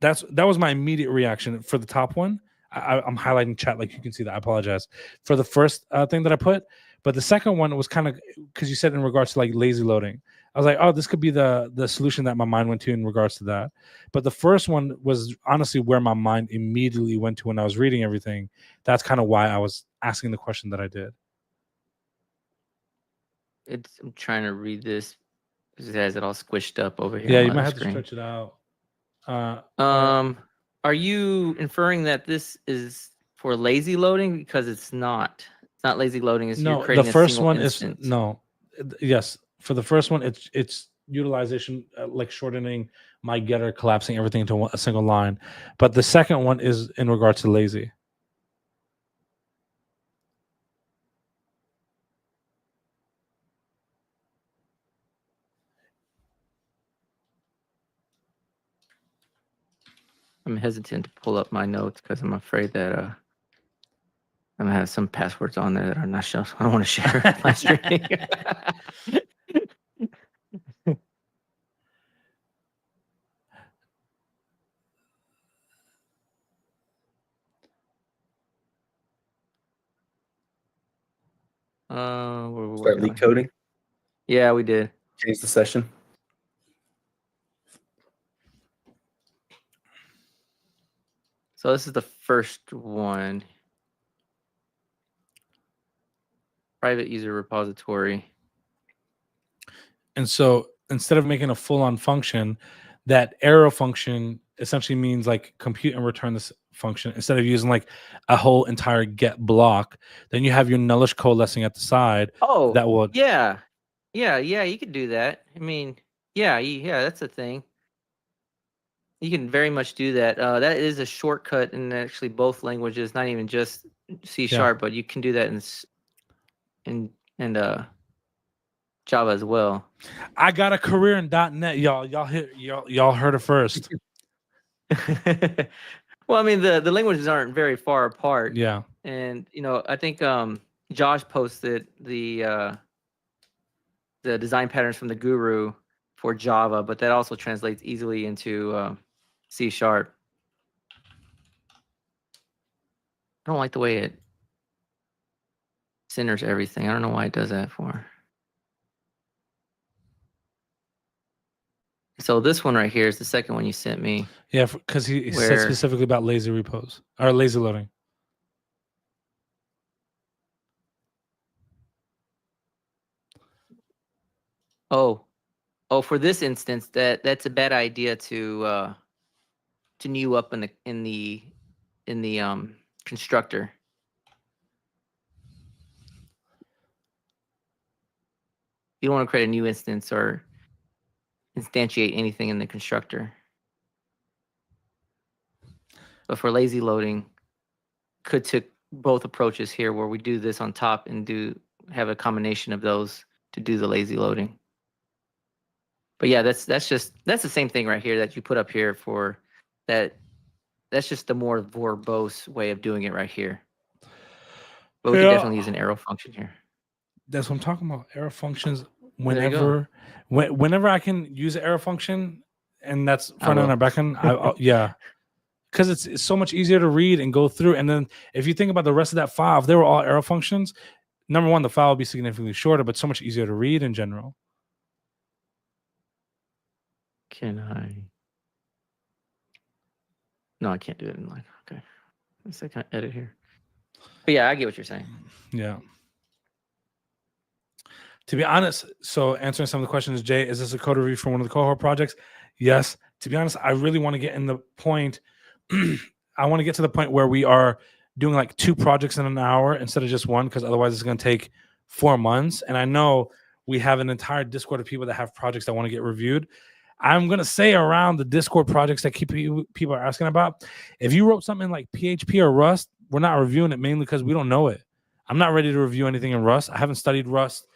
That was my immediate reaction for the top one. I'm highlighting chat like you can see that. I apologize for the first thing that I put, but the second one was kind of because you said in regards to like lazy loading. I was like, oh, this could be the solution that my mind went to in regards to that. But the first one was honestly where my mind immediately went to when I was reading everything. That's kind of why I was asking the question that I did. I'm trying to read this. It has it all squished up over here. Yeah, on you my might other have to screen. stretch it out. Are you inferring that this is for lazy loading? Because it's not. It's not lazy loading. It's No, you're creating the first a single one instance. is no. Yes, for the first one, it's utilization, like shortening my getter, collapsing everything into a single line. But the second one is in regards to lazy. I'm hesitant to pull up my notes because I'm afraid that I'm gonna have some passwords on there that are not shown. I don't want to share my screen. Where we're Start working leak on. coding. Yeah, we did. Change the session. So this is the first one. Private user repository. And so instead of making a full-on function, that arrow function essentially means like compute and return this function instead of using like a whole entire get block. Then you have your nullish coalescing at the side. Oh, that will yeah, you could do that. I mean, yeah, that's a thing. You can very much do that. That is a shortcut in actually both languages, not even just C#, but you can do that in Java as well. I got a career in .NET, y'all. Y'all heard it first. Well, I mean, the languages aren't very far apart. Yeah. And I think Josh posted the design patterns from the Guru for Java, but that also translates easily into C#. I don't like the way it centers everything. I don't know why it does that for. So this one right here is the second one you sent me. Yeah, because he said Where- specifically about lazy repos or lazy loading. Oh, for this instance, that's a bad idea to new up in the constructor. You don't want to create a new instance or instantiate anything in the constructor. But for lazy loading, could take both approaches here, where we do this on top and have a combination of those to do the lazy loading. But yeah, that's the same thing right here that you put up here for that. That's just the more verbose way of doing it right here. But we can definitely use an arrow function here. That's what I'm talking about. Arrow functions. There you go. Whenever I can use an arrow function, and that's front end will. or back end, yeah, because it's so much easier to read and go through. And then if you think about the rest of that file, if they were all arrow functions, number one, the file would be significantly shorter, but so much easier to read in general. Can I? No, I can't do it in line. Okay. Let's see, can I edit here? But yeah, I get what you're saying. Yeah. To be honest, so answering some of the questions, Jay, is this a code review for one of the cohort projects? Yes. To be honest, I really want to get in the point. I want to get to the point where we are doing like 2 projects in an hour instead of just one, because otherwise it's going to take 4 months. And I know we have an entire Discord of people that have projects that want to get reviewed. I'm gonna say around the Discord projects that people are asking about. If you wrote something like PHP or Rust, we're not reviewing it mainly because we don't know it. I'm not ready to review anything in Rust. I haven't studied Rust.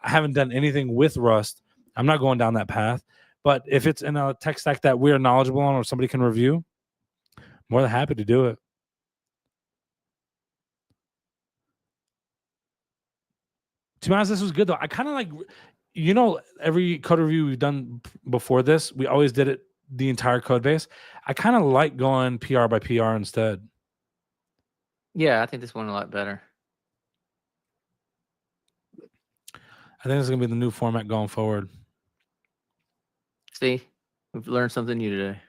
I haven't done anything with Rust. I'm not going down that path. But if it's in a tech stack that we're knowledgeable on or somebody can review, more than happy to do it. To be honest, this was good though. I kind of like, every code review we've done before this, we always did it the entire code base. I kind of like going PR by PR instead. Yeah, I think this one a lot better. I think this is gonna be the new format going forward. See, we've learned something new today.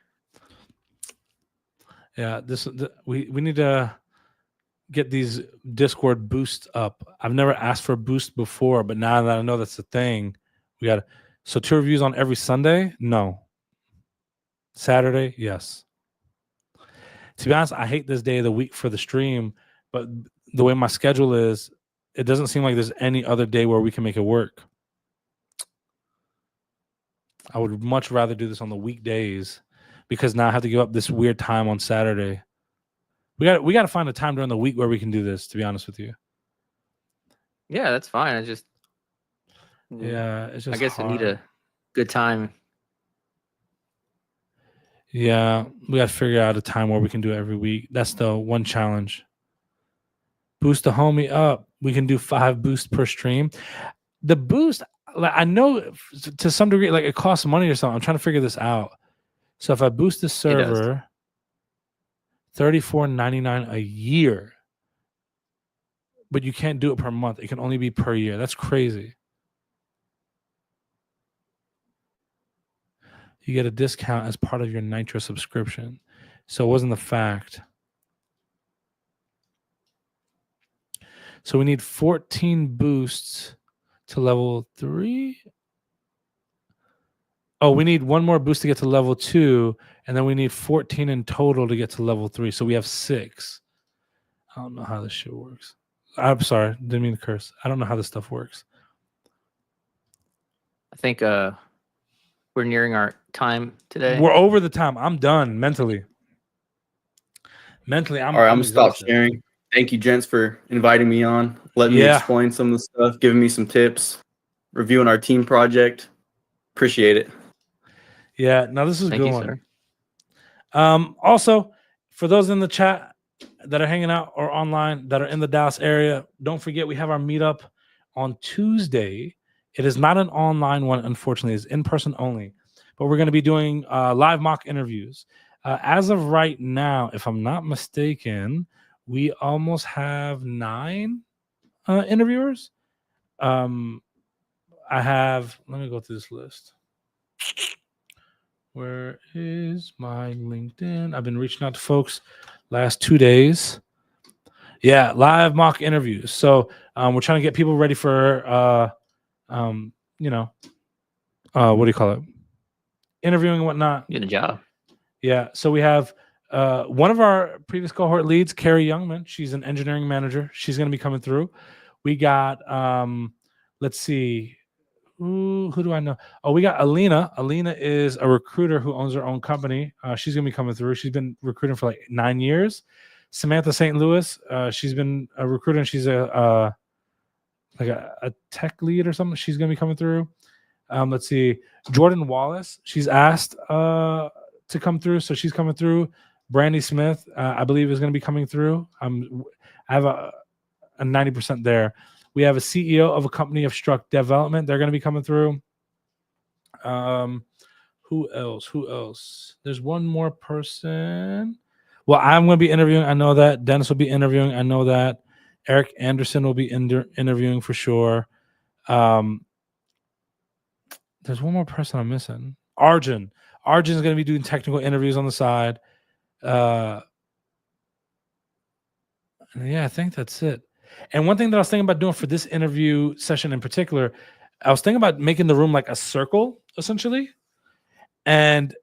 Yeah, we need to get these Discord boosts up. I've never asked for a boost before, but now that I know that's the thing, we got. So 2 reviews on every Sunday? No. Saturday? Yes. To be honest, I hate this day of the week for the stream, but the way my schedule is, it doesn't seem like there's any other day where we can make it work. I would much rather do this on the weekdays because now I have to give up this weird time on Saturday. We got to find a time during the week where we can do this, to be honest with you. Yeah, that's fine. Yeah, it's just I guess hard. we need a good time. Yeah, we got to figure out a time where we can do it every week. That's the one challenge. Boost the homie up. We can do 5 boosts per stream. The boost, like, I know to some degree, like it costs money or something. I'm trying to figure this out. So if I boost the server, $34.99 a year, but you can't do it per month. It can only be per year. That's crazy. You get a discount as part of your Nitro subscription. So it wasn't the fact. So we need 14 boosts to level 3. Oh, we need 1 more boost to get to level 2, and then we need 14 in total to get to level 3. So we have 6. I don't know how this shit works. I'm sorry, didn't mean to curse. I don't know how this stuff works. I think we're nearing our time today. We're over the time. I'm done mentally. Mentally, I'm All right, I'm gonna stop exhausted. sharing. Thank you, gents, for inviting me on, letting me Yeah. explain some of the stuff, giving me some tips, reviewing our team project. Appreciate it. Yeah, no, this is a Thank good you, one. sir. Also, for those in the chat that are hanging out or online that are in the Dallas area, don't forget we have our meetup on Tuesday. It is not an online one, unfortunately. It's in person only. But we're going to be doing live mock interviews. As of right now, if I'm not mistaken, we almost have 9 interviewers. Let me go through this list. Where is my LinkedIn? I've been reaching out to folks last 2 days. Yeah, live mock interviews. So we're trying to get people ready for, what do you call it? Interviewing and whatnot. Get a job. Yeah. So we have one of our previous cohort leads, Carrie Youngman. She's an engineering manager. She's going to be coming through. We got, let's see. Who do I know? Oh, we got Alina. Alina is a recruiter who owns her own company. She's going to be coming through. She's been recruiting for like 9 years. Samantha St. Louis. She's been a recruiter and she's a tech lead or something. She's going to be coming through. Let's see. Jordan Wallace. She's asked to come through, so she's coming through. Brandy Smith, I believe, is going to be coming through. I have a 90% there. We have a CEO of a company of Struck Development. They're going to be coming through. Who else? There's one more person. Well, I'm going to be interviewing. I know that. Dennis will be interviewing. I know that. Eric Anderson will be interviewing for sure. There's one more person I'm missing. Arjun. Arjun is going to be doing technical interviews on the side. Yeah, I think that's it. And one thing that I was thinking about doing for this interview session in particular, I was thinking about making the room like a circle, essentially. And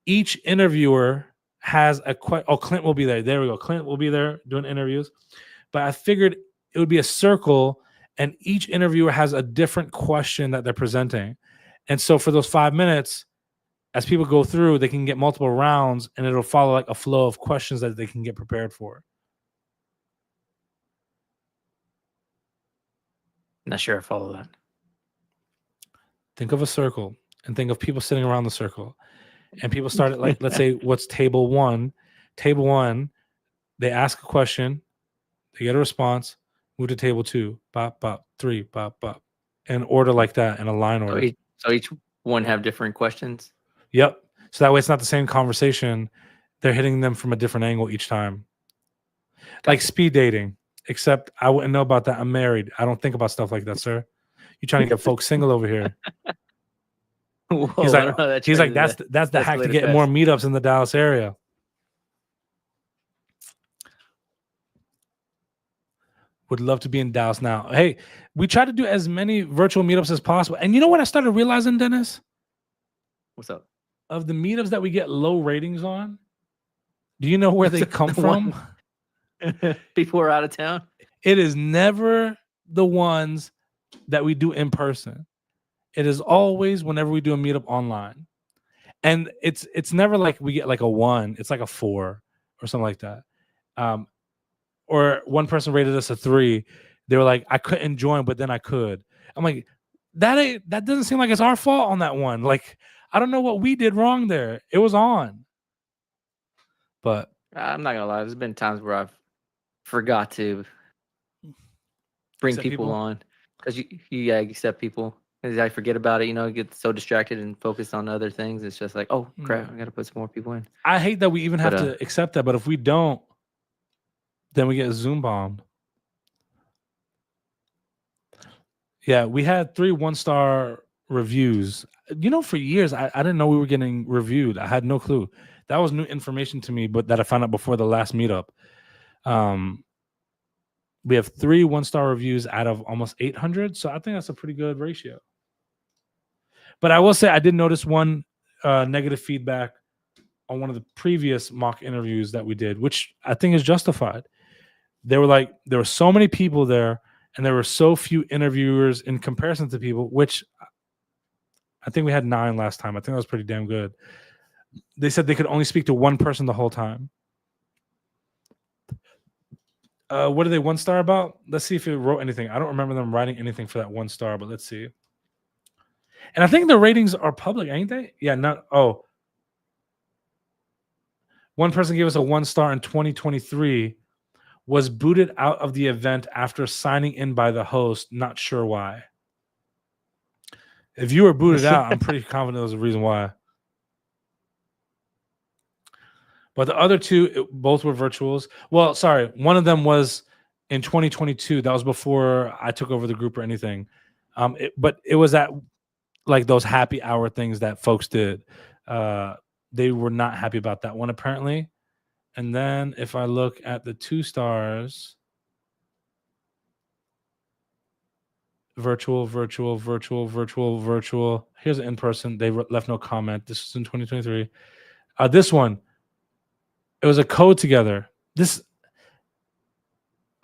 each interviewer has a question. Oh, Clint will be there. There we go. Clint will be there doing interviews. But I figured it would be a circle, and each interviewer has a different question that they're presenting. And so for those 5 minutes, as people go through, they can get multiple rounds, and it'll follow like a flow of questions that they can get prepared for. Not sure I follow that. Think of a circle and think of people sitting around the circle. And people started like, let's say, what's table one? Table one, they ask a question, they get a response, move to table two, bop, bop, three, bop, bop, in order like that, in a line So order. each one have different questions. Yep. So that way it's not the same conversation. They're hitting them from a different angle each time. Like speed dating, except I wouldn't know about that. I'm married. I don't think about stuff like that, sir. You trying to get folks single over here. Whoa, He's I like, don't know that he's like, trend that's the hack to escalated get fast. more meetups in the Dallas area. Would love to be in Dallas now. Hey, we try to do as many virtual meetups as possible. And you know what I started realizing, Dennis? What's up? Of the meetups that we get low ratings on, do you know where they come The from? People are out of town. It is never the ones that we do in person. It is always whenever we do a meetup online. And it's never like we get like a 1, it's like a 4 or something like that. Or one person rated us a 3. They were like, I couldn't join, but then I could. I'm like, that doesn't seem like it's our fault on that one. Like, I don't know what we did wrong there. It was on. But I'm not gonna lie. There's been times where I've forgot to bring Accept people people? on because you accept people. Because I forget about it, you know, get so distracted and focused on other things. It's just like, oh crap, I got to put some more people in. I hate that we even have But, to accept that. But if we don't, then we get Zoom bombed. Yeah, we had 3 1-star reviews. You know, for years, I didn't know we were getting reviewed. I had no clue. That was new information to me, but that I found out before the last meetup. We have 3 1-star reviews out of almost 800. So I think that's a pretty good ratio. But I will say I did notice one negative feedback on one of the previous mock interviews that we did, which I think is justified. They were like, there were so many people there, and there were so few interviewers in comparison to people, which I think we had 9 last time. I think that was pretty damn good. They said they could only speak to one person the whole time. What are they 1-star about? Let's see if it wrote anything. I don't remember them writing anything for that 1-star, but let's see. And I think the ratings are public, ain't they? Yeah, one person gave us a 1-star in 2023, was booted out of the event after signing in by the host. Not sure why. If you were booted out, I'm pretty confident there's a reason why. But the other 2, both were virtuals. Well, sorry, one of them was in 2022. That was before I took over the group or anything. But it was at like those happy hour things that folks did. They were not happy about that one, apparently. And then if I look at the 2 stars, virtual. Here's an in-person. They left no comment. This was in 2023. This one, it was a code together. The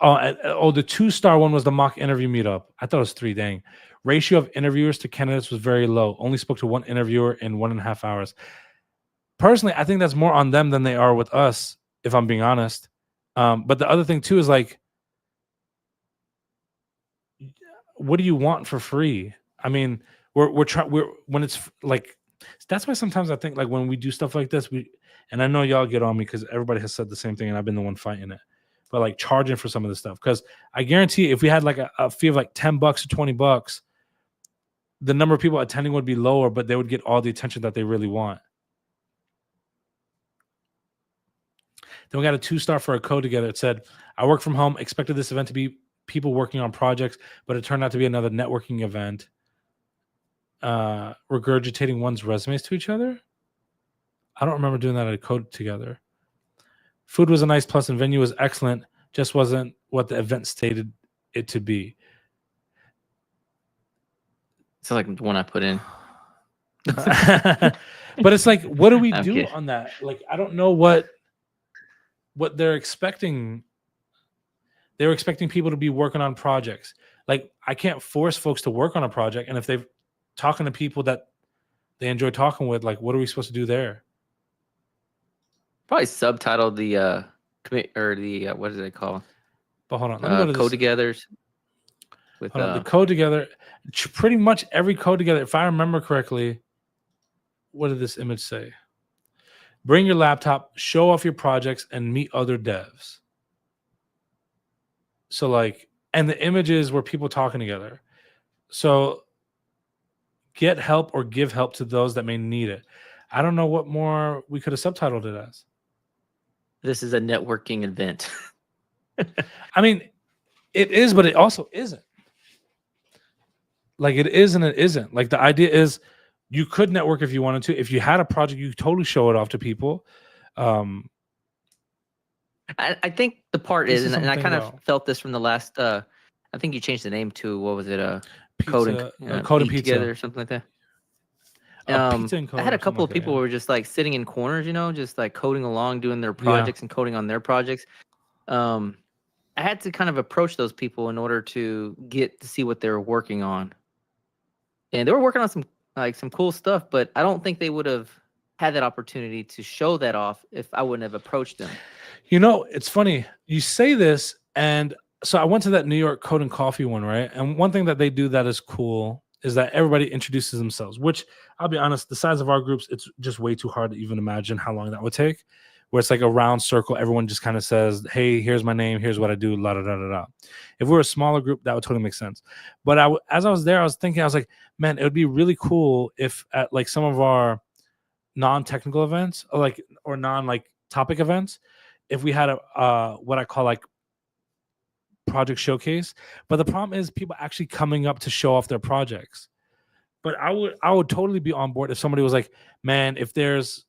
2-star one was the mock interview meetup. I thought it was 3. Dang. Ratio of interviewers to candidates was very low. Only spoke to one interviewer in 1.5 hours. Personally, I think that's more on them than they are with us, if I'm being honest. But the other thing too is like, what do you want for free? I mean, we're when it's like, that's why sometimes I think like when we do stuff like this, and I know y'all get on me because everybody has said the same thing and I've been the one fighting it, but like charging for some of this stuff. Because I guarantee if we had like a fee of like $10 or $20, the number of people attending would be lower, but they would get all the attention that they really want. Then we got a 2-star for a code together. It said, I work from home, expected this event to be people working on projects, but it turned out to be another networking event. Regurgitating one's resumes to each other. I don't remember doing that at a code together. Food was a nice plus and venue was excellent. Just wasn't what the event stated it to be. It's like the one I put in. But it's like, what do we I'm do kidding. on that? Like, I don't know what they're expecting. They were expecting people to be working on projects. Like, I can't force folks to work on a project. And if they're talking to people that they enjoy talking with. Like, what are we supposed to do there? Probably subtitle the or the what do they call But hold on, let me go to code this. togethers with Hold on, the code together. Pretty much every code together. If I remember correctly, what did this image say? Bring your laptop, show off your projects, and meet other devs. So like, and the images were people talking together. So get help or give help to those that may need it. I don't know what more we could have subtitled it as. this is a networking event. I mean, it is, but it also isn't. Like it is and it isn't. Like the idea is you could network if you wanted to. If you had a project, you could totally show it off to people. I think the part This is, is and I something kind of about- felt this from the last. I think you changed the name to what was it? Pizza, Code and pizza. together or something like that. Pizza and code I had or a couple something of like that, people yeah. who were just like sitting in corners, just like coding along, doing their projects and coding on their projects. I had to kind of approach those people in order to get to see what they were working on, and they were working on some cool stuff. But I don't think they would have had that opportunity to show that off if I wouldn't have approached them. It's funny. You say this, and so I went to that New York Code and Coffee one, right? And one thing that they do that is cool is that everybody introduces themselves, which I'll be honest, the size of our groups, it's just way too hard to even imagine how long that would take. Where it's like a round circle, everyone just kind of says, "Hey, here's my name, here's what I do." La da da da da. If we were a smaller group, that would totally make sense. But as I was there, I was thinking, I was like, man, it would be really cool if at like some of our non-technical events or non like topic events, if we had a what I call like project showcase. But the problem is people actually coming up to show off their projects. But I would totally be on board if somebody was like, man, if there's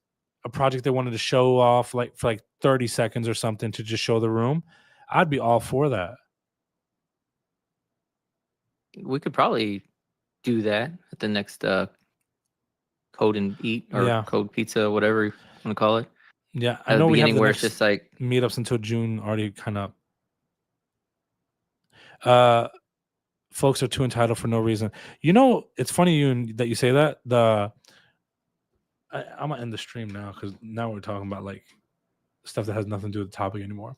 a project they wanted to show off like for like 30 seconds or something to just show the room, I'd be all for that. We could probably do that at the next Code and Eat or Yeah. Code Pizza, whatever you want to call it. Yeah, I At the know we have beginning the where next it's just like meetups until June already kind of. Folks are too entitled for no reason. It's funny that you say that. I'm gonna end the stream now because now we're talking about like stuff that has nothing to do with the topic anymore.